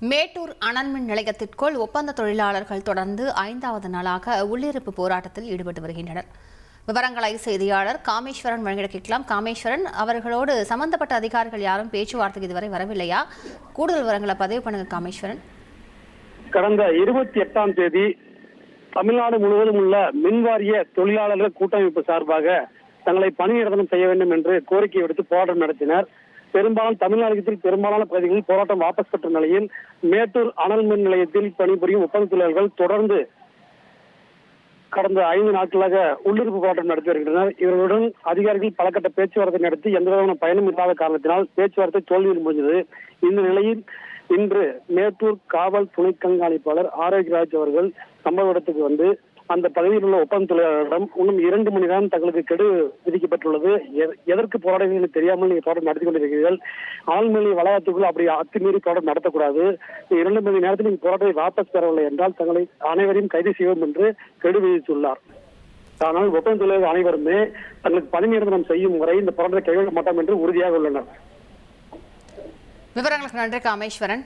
மேட்டூர் அனல்மின் நிலையத்திற்குள் ஒப்பந்த தொழிலாளர்கள் தொடர்ந்து 5வது நாளாக உள்ளிருப்பு போராட்டத்தில் ஈடுபட்டு வருகின்றனர். விவரங்களை செய்தியாளர் காமேஸ்வரன் வழங்கிட கேட்கலாம். காமேஸ்வரன், அவர்களோடு சம்பந்தப்பட்ட அதிகாரிகள் யாரும் பேச்சுவார்த்தைக்கு இதுவரை வரவில்லையா? கூடுதல் விவரங்களை பதிவு பண்ணுங்க காமேஸ்வரன். கடந்த 28ஆம் தேதி தமிழ்நாடு முழுவதும் உள்ள மின்வாரிய தொழிலாளர்கள் கூட்டமைப்பு சார்பாக தங்களை பணியிடனம் செய்ய வேண்டும் என்று கோரிக்கை விடுத்து போராட்டம் நடத்தினர். பெரும்பாலும் தமிழகத்தில் பெரும்பாலான பகுதிகளில் போராட்டம் வாபஸ் பெற்ற நிலையில் மேட்டூர் அனல் மின் நிலையத்தில் பணிபுரியும் ஒப்பந்த தொழிலாளர்கள் தொடர்ந்து கடந்த 5 நாட்களாக உள்ளிருப்பு போராட்டம் நடத்தி வருகின்றனர். இவர்களுடன் அதிகாரிகள் பல கட்ட பேச்சுவார்த்தை நடத்தி எந்தவிதமான பயனும் இல்லாத காரணத்தினால் பேச்சுவார்த்தை தோல்வியில் முடிந்தது. இந்த நிலையில் இன்று மேட்டூர் காவல் துணை கண்காணிப்பாளர் ஆரோக்கியராஜ் அவர்கள் சம்பவ இடத்துக்கு வந்து அந்த பகுதியில் உள்ள ஒப்பந்த தொழிலாளர்களிடம் இன்னும் 2 மணி நேரம் தங்களுக்கு கெடு விதிக்கப்பட்டுள்ளது, எதற்கு போராடுங்கள் தெரியாமல் நீங்க போராட்டம் நடத்தி கொண்டிருக்கிறீர்கள், ஆழ்நிலை வளாகத்துக்குள் அப்படி அத்துமீறி போராட்டம் நடத்தக்கூடாது, 2 மணி நேரத்தில் நீங்க போராட்டத்தை வாபஸ் பெறவில்லை என்றால் தங்களை அனைவரையும் கைது செய்வோம் என்று கெடு விதித்துள்ளார். ஆனால் ஒப்பந்த தொழிலாளர்கள் அனைவருமே தங்களுக்கு பணி நிரந்தரம் செய்யும் வரை இந்த போராட்டத்தை கைவிட மாட்டோம் என்று உறுதியாக உள்ளனர். விவரங்களுக்கு நன்றி காமேஸ்வரன்.